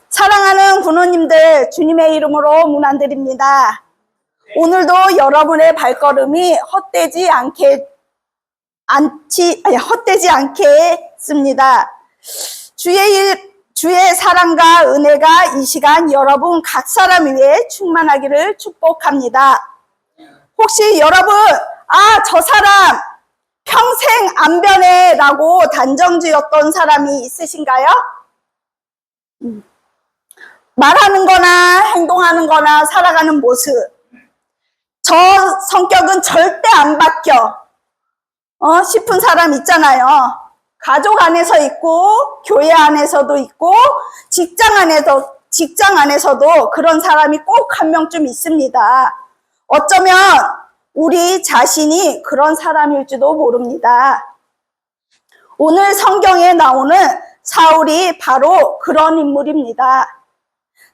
사랑하는 부모님들, 주님의 이름으로 문안드립니다. 오늘도 여러분의 발걸음이 헛되지 않겠습니다. 주의 사랑과 은혜가 이 시간 여러분 각 사람 위에 충만하기를 축복합니다. 혹시 여러분, 저 사람 평생 안 변해라고 단정 지었던 사람이 있으신가요? 말하는 거나 행동하는 거나 살아가는 모습, 저 성격은 절대 안 바뀌어 싶은 사람 있잖아요. 가족 안에서 있고 교회 안에서도 있고 직장 안에서도 그런 사람이 꼭 한 명쯤 있습니다. 어쩌면 우리 자신이 그런 사람일지도 모릅니다. 오늘 성경에 나오는 사울이 바로 그런 인물입니다.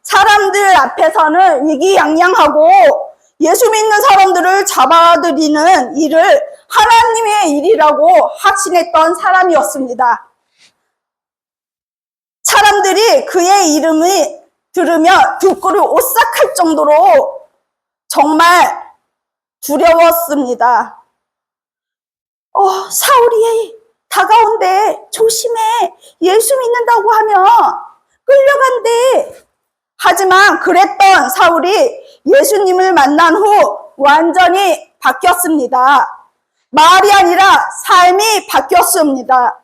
사람들 앞에서는 위기양양하고 예수 믿는 사람들을 잡아들이는 일을 하나님의 일이라고 확신했던 사람이었습니다. 사람들이 그의 이름을 들으며 등골을 오싹할 정도로 정말 두려웠습니다. 사울이 다가온대. 조심해. 예수 믿는다고 하면 끌려간대. 하지만 그랬던 사울이 예수님을 만난 후 완전히 바뀌었습니다. 말이 아니라 삶이 바뀌었습니다.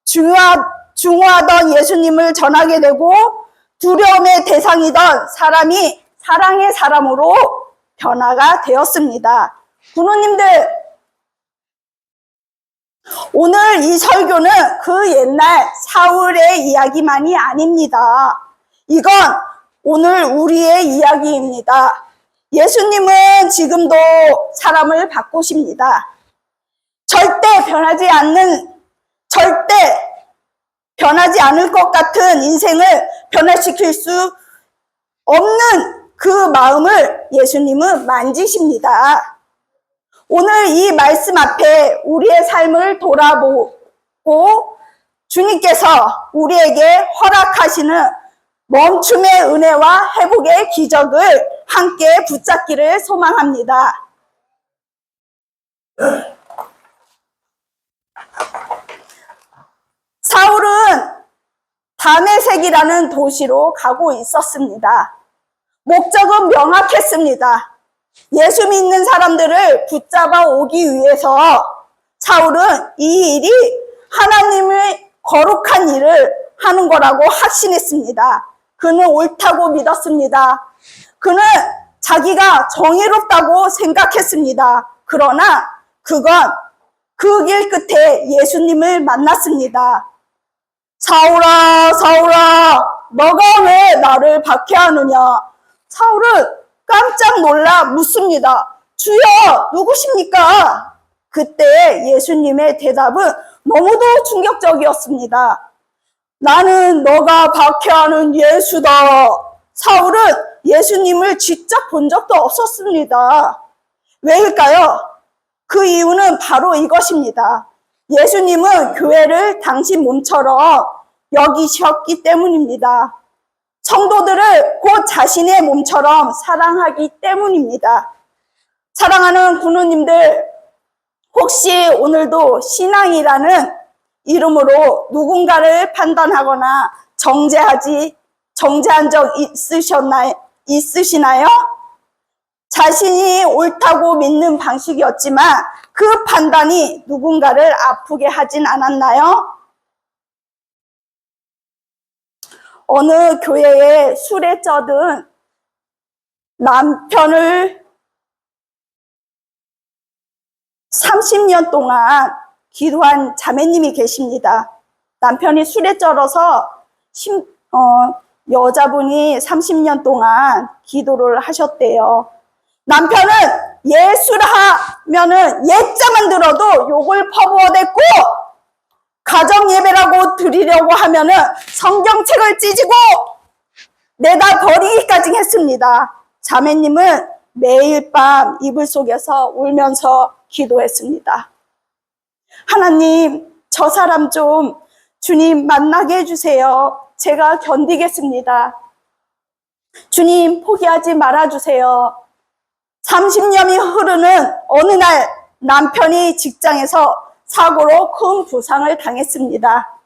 중요하던 예수님을 전하게 되고 두려움의 대상이던 사람이 사랑의 사람으로 변화가 되었습니다. 부모님들, 오늘 이 설교는 그 옛날 사울의 이야기만이 아닙니다. 이건 오늘 우리의 이야기입니다. 예수님은 지금도 사람을 바꾸십니다. 절대 변하지 않을 것 같은 인생을 변화시킬 수 없는 그 마음을 예수님은 만지십니다. 오늘 이 말씀 앞에 우리의 삶을 돌아보고 주님께서 우리에게 허락하시는 멈춤의 은혜와 회복의 기적을 함께 붙잡기를 소망합니다. 사울은 다메섹이라는 도시로 가고 있었습니다. 목적은 명확했습니다. 예수 믿는 사람들을 붙잡아 오기 위해서 사울은 이 일이 하나님의 거룩한 일을 하는 거라고 확신했습니다. 그는 옳다고 믿었습니다. 그는 자기가 정의롭다고 생각했습니다. 그러나 그건 그 길 끝에 예수님을 만났습니다. 사울아, 사울아, 너가 왜 나를 박해하느냐? 사울은 깜짝 놀라 묻습니다. 주여, 누구십니까? 그때 예수님의 대답은 너무도 충격적이었습니다. 나는 너가 박해하는 예수다. 사울은 예수님을 직접 본 적도 없었습니다. 왜일까요? 그 이유는 바로 이것입니다. 예수님은 교회를 당신 몸처럼 여기셨기 때문입니다. 성도들을 곧 자신의 몸처럼 사랑하기 때문입니다. 사랑하는 부모님들, 혹시 오늘도 신앙이라는 이름으로 누군가를 판단하거나 정죄한 적 있으시나요? 자신이 옳다고 믿는 방식이었지만 그 판단이 누군가를 아프게 하진 않았나요? 어느 교회에 술에 쩌든 남편을 30년 동안 기도한 자매님이 계십니다. 남편이 술에 쩔어서 여자분이 30년 동안 기도를 하셨대요. 남편은 예술하면은 예자만 들어도 욕을 퍼부어댔고, 가정 예배라고 드리려고 하면은 성경책을 찢고 내다 버리기까지 했습니다. 자매님은 매일 밤 이불 속에서 울면서 기도했습니다. 하나님, 저 사람 좀 주님 만나게 해주세요. 제가 견디겠습니다. 주님, 포기하지 말아주세요. 30년이 흐르는 어느 날 남편이 직장에서 사고로 큰 부상을 당했습니다.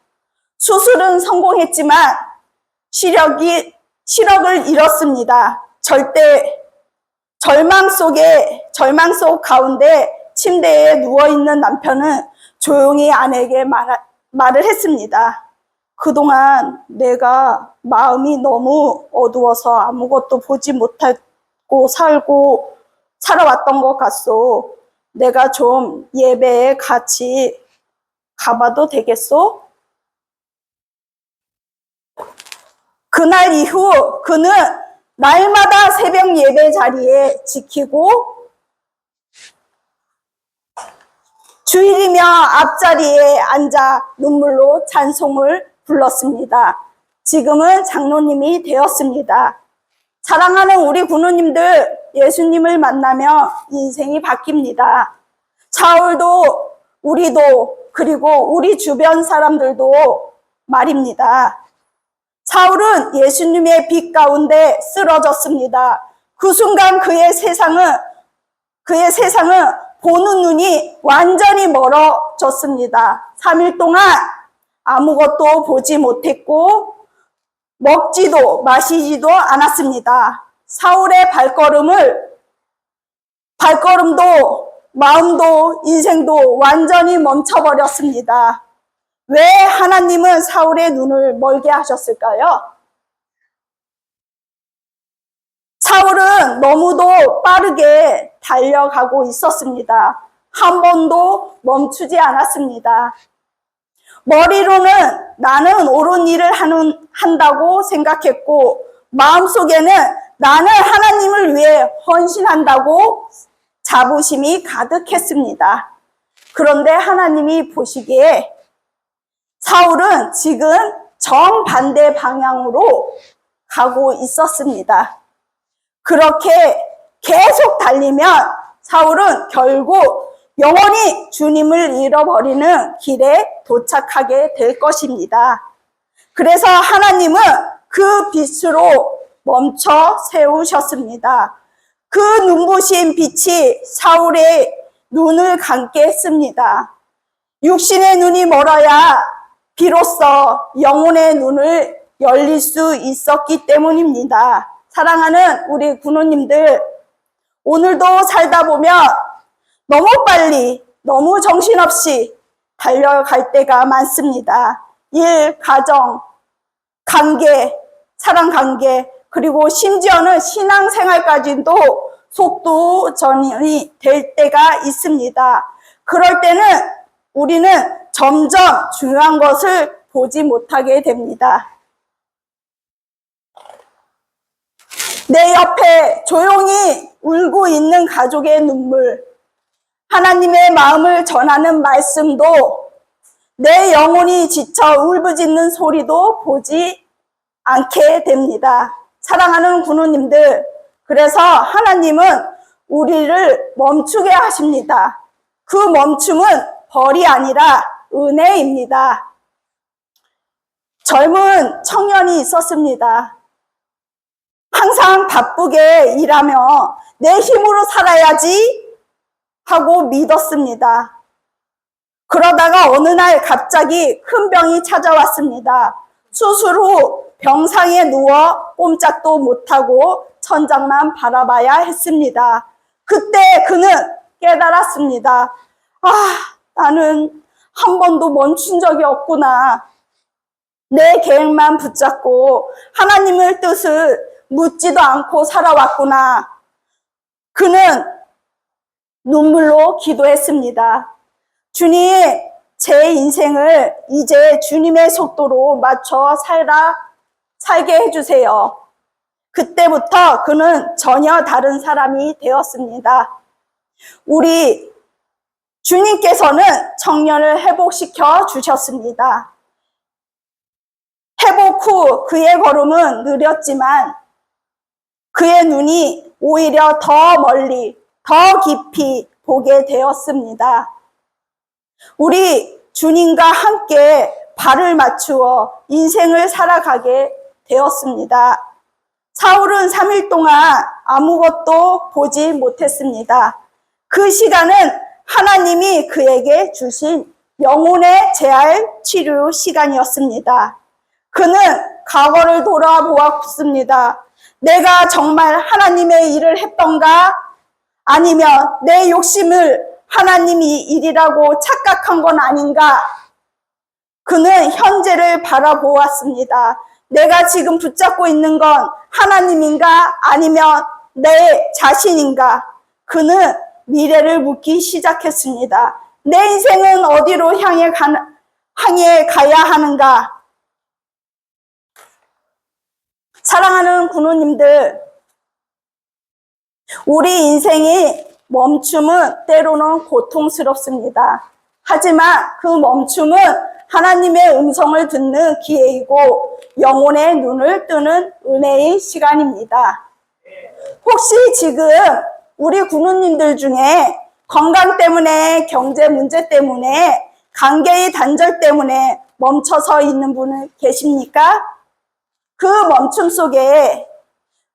수술은 성공했지만 시력을 잃었습니다. 절망 속 가운데 침대에 누워있는 남편은 조용히 아내에게 말을 했습니다. 그동안 내가 마음이 너무 어두워서 아무것도 보지 못하고 살아왔던 것 같소. 내가 좀 예배에 같이 가봐도 되겠소? 그날 이후 그는 날마다 새벽 예배 자리에 지키고 주일이며 앞자리에 앉아 눈물로 찬송을 불렀습니다. 지금은 장로님이 되었습니다. 사랑하는 우리 군우님들, 예수님을 만나며 인생이 바뀝니다. 사울도 우리도 그리고 우리 주변 사람들도 말입니다. 사울은 예수님의 빛 가운데 쓰러졌습니다. 그 순간 그의 세상은 보는 눈이 완전히 멀어졌습니다. 3일 동안 아무것도 보지 못했고 먹지도 마시지도 않았습니다. 사울의 발걸음도 마음도 인생도 완전히 멈춰버렸습니다. 왜 하나님은 사울의 눈을 멀게 하셨을까요? 사울은 너무도 빠르게 달려가고 있었습니다. 한 번도 멈추지 않았습니다. 머리로는 나는 옳은 일을 한다고 생각했고 마음속에는 나는 하나님을 위해 헌신한다고 자부심이 가득했습니다. 그런데 하나님이 보시기에 사울은 지금 정반대 방향으로 가고 있었습니다. 그렇게 계속 달리면 사울은 결국 영원히 주님을 잃어버리는 길에 도착하게 될 것입니다. 그래서 하나님은 그 빛으로 멈춰 세우셨습니다. 그 눈부신 빛이 사울의 눈을 감게 했습니다. 육신의 눈이 멀어야 비로소 영혼의 눈을 열릴 수 있었기 때문입니다. 사랑하는 우리 군우님들, 오늘도 살다 보면 너무 빨리, 너무 정신없이 달려갈 때가 많습니다. 일, 가정, 관계, 사랑 관계, 그리고 심지어는 신앙생활까지도 속도전이 될 때가 있습니다. 그럴 때는 우리는 점점 중요한 것을 보지 못하게 됩니다. 내 옆에 조용히 울고 있는 가족의 눈물, 하나님의 마음을 전하는 말씀도, 내 영혼이 지쳐 울부짖는 소리도 보지 않게 됩니다. 사랑하는 군우님들, 그래서 하나님은 우리를 멈추게 하십니다. 그 멈춤은 벌이 아니라 은혜입니다. 젊은 청년이 있었습니다. 항상 바쁘게 일하며 내 힘으로 살아야지 하고 믿었습니다. 그러다가 어느 날 갑자기 큰 병이 찾아왔습니다. 수술 후 병상에 누워 꼼짝도 못하고 천장만 바라봐야 했습니다. 그때 그는 깨달았습니다. 나는 한 번도 멈춘 적이 없구나. 내 계획만 붙잡고 하나님의 뜻을 묻지도 않고 살아왔구나. 그는 눈물로 기도했습니다. 주님, 제 인생을 이제 주님의 속도로 맞춰 살게 해주세요. 그때부터 그는 전혀 다른 사람이 되었습니다. 우리 주님께서는 청년을 회복시켜 주셨습니다. 회복 후 그의 걸음은 느렸지만 그의 눈이 오히려 더 멀리, 더 깊이 보게 되었습니다. 우리 주님과 함께 발을 맞추어 인생을 살아가게 되었습니다. 사울은 3일 동안 아무것도 보지 못했습니다. 그 시간은 하나님이 그에게 주신 영혼의 재활 치료 시간이었습니다. 그는 과거를 돌아보았습니다. 내가 정말 하나님의 일을 했던가? 아니면 내 욕심을 하나님이 일이라고 착각한 건 아닌가? 그는 현재를 바라보았습니다. 내가 지금 붙잡고 있는 건 하나님인가? 아니면 내 자신인가? 그는 미래를 묻기 시작했습니다. 내 인생은 어디로 향해 가야 하는가? 사랑하는 군우님들, 우리 인생이 멈춤은 때로는 고통스럽습니다. 하지만 그 멈춤은 하나님의 음성을 듣는 기회이고 영혼의 눈을 뜨는 은혜의 시간입니다. 혹시 지금 우리 군우님들 중에 건강 때문에, 경제 문제 때문에, 관계의 단절 때문에 멈춰서 있는 분은 계십니까? 그 멈춤 속에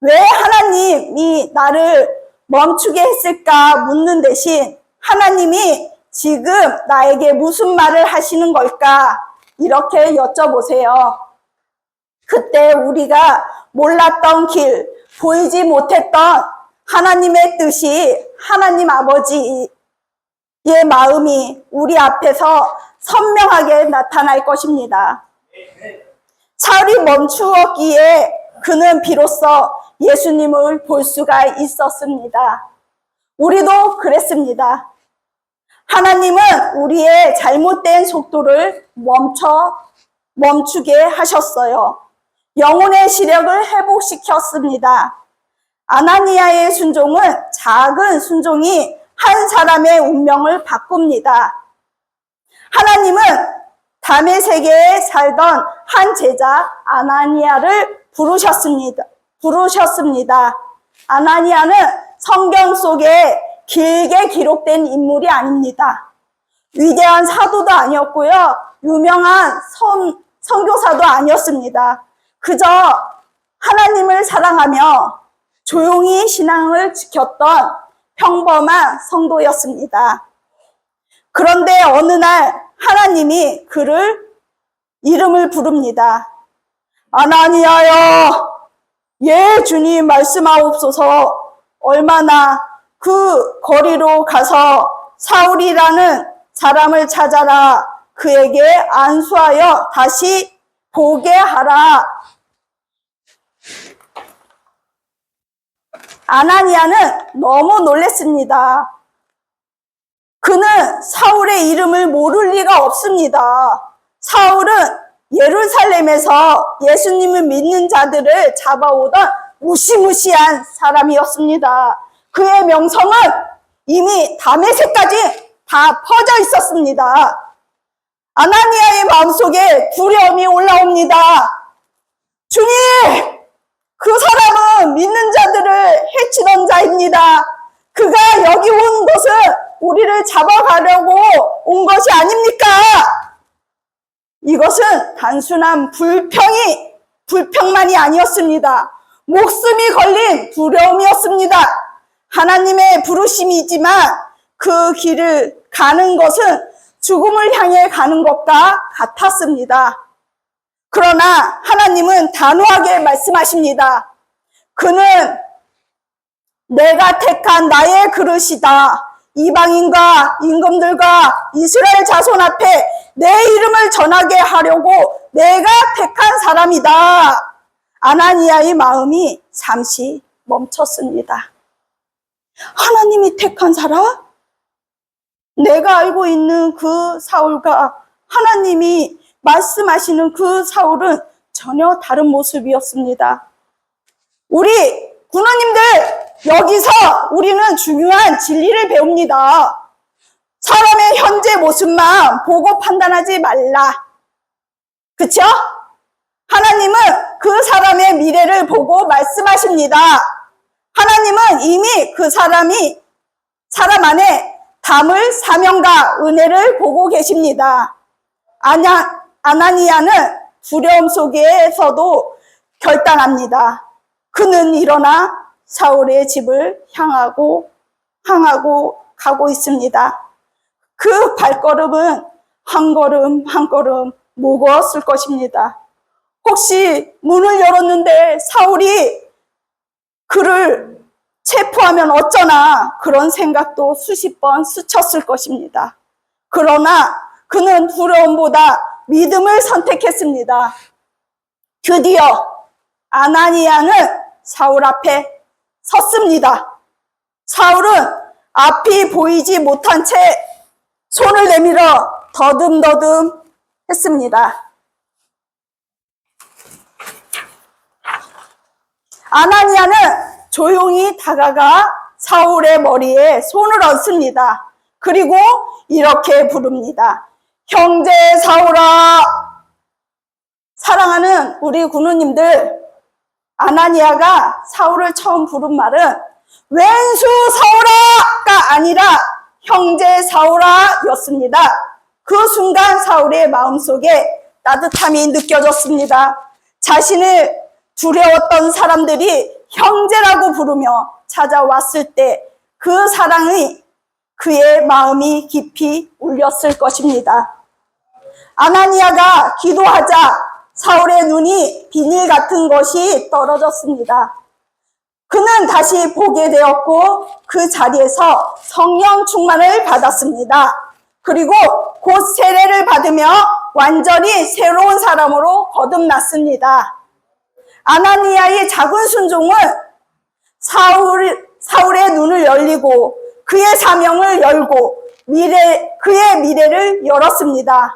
왜 하나님이 나를 멈추게 했을까 묻는 대신 하나님이 지금 나에게 무슨 말을 하시는 걸까? 이렇게 여쭤보세요. 그때 우리가 몰랐던 길, 보이지 못했던 하나님의 뜻이, 하나님 아버지의 마음이 우리 앞에서 선명하게 나타날 것입니다. 사울이 멈추었기에 그는 비로소 예수님을 볼 수가 있었습니다. 우리도 그랬습니다. 하나님은 우리의 잘못된 속도를 멈추게 하셨어요. 영혼의 시력을 회복시켰습니다. 아나니아의 순종은 작은 순종이 한 사람의 운명을 바꿉니다. 하나님은 다메섹에 살던 한 제자 아나니아를 부르셨습니다. 아나니아는 성경 속에 길게 기록된 인물이 아닙니다. 위대한 사도도 아니었고요. 유명한 선교사도 아니었습니다. 그저 하나님을 사랑하며 조용히 신앙을 지켰던 평범한 성도였습니다. 그런데 어느 날 하나님이 그를 이름을 부릅니다. 아나니아여, 예 주님 말씀하옵소서. 얼마나 그 거리로 가서 사울이라는 사람을 찾아라. 그에게 안수하여 다시 보게 하라. 아나니아는 너무 놀랐습니다. 그는 사울의 이름을 모를 리가 없습니다. 사울은 예루살렘에서 예수님을 믿는 자들을 잡아오던 무시무시한 사람이었습니다. 그의 명성은 이미 다메섹까지 다 퍼져 있었습니다. 아나니아의 마음속에 두려움이 올라옵니다. 주님! 그 사람은 믿는 자들을 해치던 자입니다. 그가 여기 온 것은 우리를 잡아가려고 온 것이 아닙니까? 이것은 단순한 불평만이 아니었습니다. 목숨이 걸린 두려움이었습니다. 하나님의 부르심이지만 그 길을 가는 것은 죽음을 향해 가는 것과 같았습니다. 그러나 하나님은 단호하게 말씀하십니다. 그는 내가 택한 나의 그릇이다. 이방인과 임금들과 이스라엘 자손 앞에 내 이름을 전하게 하려고 내가 택한 사람이다. 아나니아의 마음이 잠시 멈췄습니다. 하나님이 택한 사람? 내가 알고 있는 그 사울과 하나님이 말씀하시는 그 사울은 전혀 다른 모습이었습니다. 우리 군원님들, 여기서 우리는 중요한 진리를 배웁니다. 사람의 현재 모습만 보고 판단하지 말라. 그쵸? 하나님은 그 사람의 미래를 보고 말씀하십니다. 하나님은 이미 그 사람 안에 담을 사명과 은혜를 보고 계십니다. 아나니아는 두려움 속에서도 결단합니다. 그는 일어나 사울의 집을 향하고 가고 있습니다. 그 발걸음은 한 걸음 한 걸음 무거웠을 것입니다. 혹시 문을 열었는데 사울이 그를 체포하면 어쩌나 그런 생각도 수십 번 스쳤을 것입니다. 그러나 그는 두려움보다 믿음을 선택했습니다. 드디어 아나니아는 사울 앞에 섰습니다. 사울은 앞이 보이지 못한 채 손을 내밀어 더듬더듬 했습니다. 아나니아는 조용히 다가가 사울의 머리에 손을 얹습니다. 그리고 이렇게 부릅니다. 형제 사울아. 사랑하는 우리 군우님들, 아나니아가 사울을 처음 부른 말은 왼수 사울아가 아니라 형제 사울아 였습니다. 그 순간 사울의 마음속에 따뜻함이 느껴졌습니다. 자신을 두려웠던 사람들이 형제라고 부르며 찾아왔을 때 그 사랑이 그의 마음이 깊이 울렸을 것입니다. 아나니아가 기도하자 사울의 눈이 비닐 같은 것이 떨어졌습니다. 그는 다시 보게 되었고 그 자리에서 성령 충만을 받았습니다. 그리고 곧 세례를 받으며 완전히 새로운 사람으로 거듭났습니다. 아나니아의 작은 순종은 사울의 눈을 열리고 그의 사명을 열고 그의 미래를 열었습니다.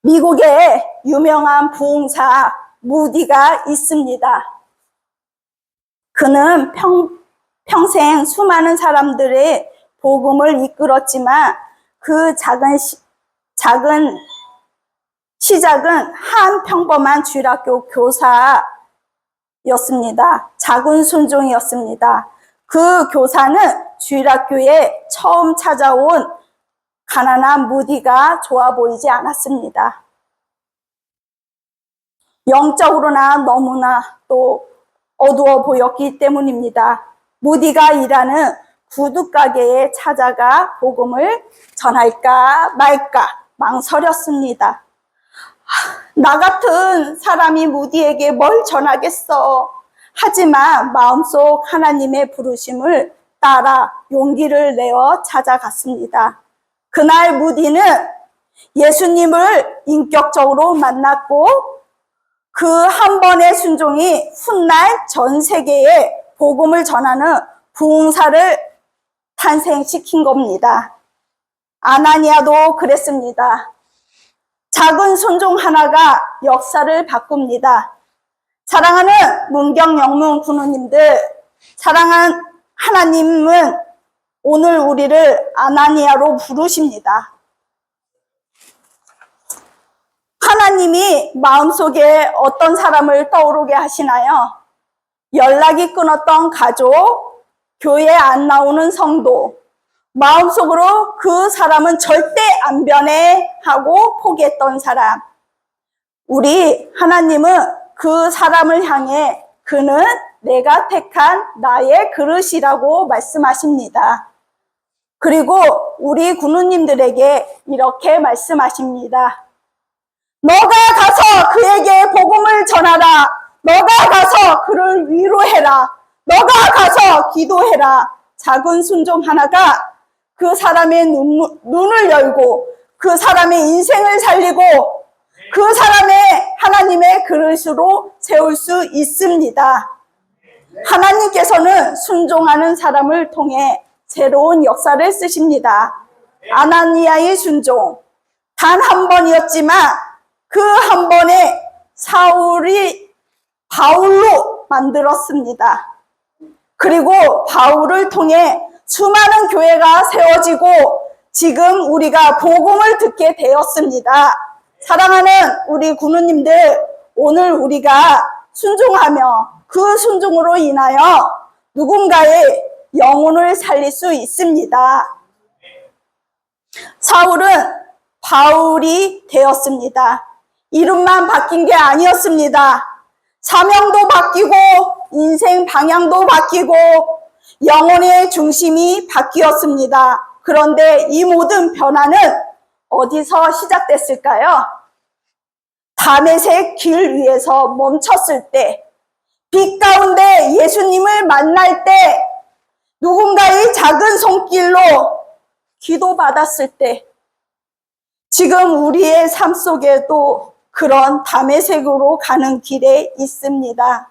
미국에 유명한 부흥사 무디가 있습니다. 그는 평생 수많은 사람들의 복음을 이끌었지만 그 작은 시작은 한 평범한 주일학교 교사였습니다. 작은 순종이었습니다. 그 교사는 주일학교에 처음 찾아온 가난한 무디가 좋아 보이지 않았습니다. 영적으로나 너무나 또 어두워 보였기 때문입니다. 무디가 일하는 구두가게에 찾아가 복음을 전할까 말까 망설였습니다. 나 같은 사람이 무디에게 뭘 전하겠어. 하지만 마음속 하나님의 부르심을 따라 용기를 내어 찾아갔습니다. 그날 무디는 예수님을 인격적으로 만났고 그 한 번의 순종이 훗날 전 세계에 복음을 전하는 부흥사를 탄생시킨 겁니다. 아나니아도 그랬습니다. 작은 순종 하나가 역사를 바꿉니다. 사랑하는 문경영문 군우님들, 사랑하는 하나님은 오늘 우리를 아나니아로 부르십니다. 하나님이 마음속에 어떤 사람을 떠오르게 하시나요? 연락이 끊었던 가족, 교회에 안 나오는 성도, 마음속으로 그 사람은 절대 안 변해 하고 포기했던 사람. 우리 하나님은 그 사람을 향해 그는 내가 택한 나의 그릇이라고 말씀하십니다. 그리고 우리 군우님들에게 이렇게 말씀하십니다. 너가 가서 그에게 복음을 전하라. 너가 가서 그를 위로해라. 너가 가서 기도해라. 작은 순종 하나가 그 사람의 눈을 열고 그 사람의 인생을 살리고 그 사람의 하나님의 그릇으로 세울 수 있습니다. 하나님께서는 순종하는 사람을 통해 새로운 역사를 쓰십니다. 아나니아의 순종 단 한 번이었지만 그 한 번에 사울이 바울로 만들었습니다. 그리고 바울을 통해 수많은 교회가 세워지고 지금 우리가 복음을 듣게 되었습니다. 사랑하는 우리 군우님들, 오늘 우리가 순종하며 그 순종으로 인하여 누군가의 영혼을 살릴 수 있습니다. 사울은 바울이 되었습니다. 이름만 바뀐 게 아니었습니다. 사명도 바뀌고 인생 방향도 바뀌고 영혼의 중심이 바뀌었습니다. 그런데 이 모든 변화는 어디서 시작됐을까요? 다메섹 길 위에서 멈췄을 때, 빛 가운데 예수님을 만날 때, 누군가의 작은 손길로 기도받았을 때, 지금 우리의 삶 속에도 그런 다메섹으로 가는 길에 있습니다.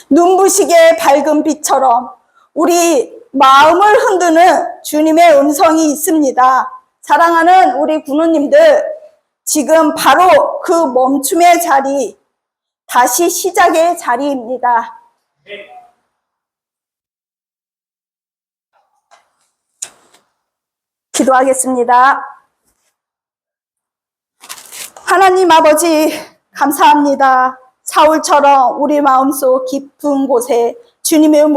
눈부시게 밝은 빛처럼 우리 마음을 흔드는 주님의 음성이 있습니다. 사랑하는 우리 부모님들, 지금 바로 그 멈춤의 자리, 다시 시작의 자리입니다. 기도하겠습니다. 하나님 아버지, 감사합니다. 사울처럼 우리 마음속 깊은 곳에 주님을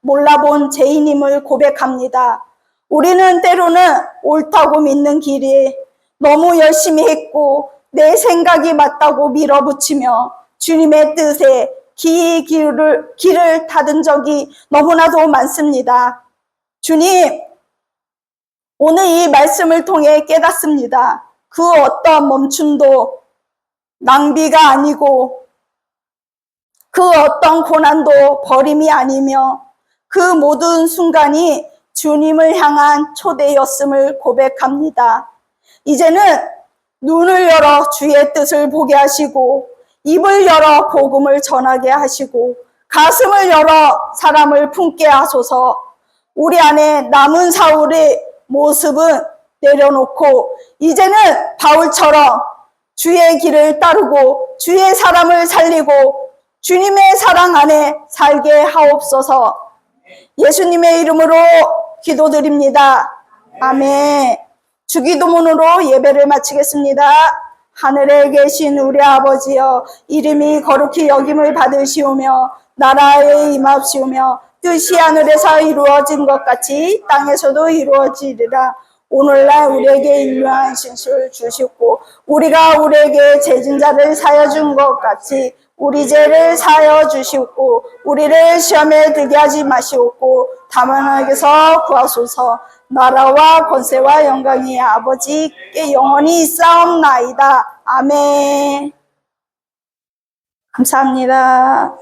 몰라본 죄인임을 고백합니다. 우리는 때로는 옳다고 믿는 길이 너무 열심히 했고 내 생각이 맞다고 밀어붙이며 주님의 뜻에 길을 닫은 적이 너무나도 많습니다. 주님, 오늘 이 말씀을 통해 깨닫습니다. 그 어떤 멈춤도 낭비가 아니고 그 어떤 고난도 버림이 아니며 그 모든 순간이 주님을 향한 초대였음을 고백합니다. 이제는 눈을 열어 주의 뜻을 보게 하시고 입을 열어 복음을 전하게 하시고 가슴을 열어 사람을 품게 하소서. 우리 안에 남은 사울의 모습은 내려놓고 이제는 바울처럼 주의 길을 따르고 주의 사람을 살리고 주님의 사랑 안에 살게 하옵소서. 예수님의 이름으로 기도드립니다. 아멘. 주기도문으로 예배를 마치겠습니다. 하늘에 계신 우리 아버지여, 이름이 거룩히 여김을 받으시오며 나라에 임합시오며 뜻이 하늘에서 이루어진 것 같이 땅에서도 이루어지리라. 오늘날 우리에게 일용할 신수를 주시고 우리가 우리에게 죄진 자를 사여 준 것 같이 우리 죄를 사여 주시고 우리를 시험에 들게 하지 마시옵고 다만 하나님께서 구하소서. 나라와 권세와 영광이 아버지께 영원히 있사옵나이다. 아멘. 감사합니다.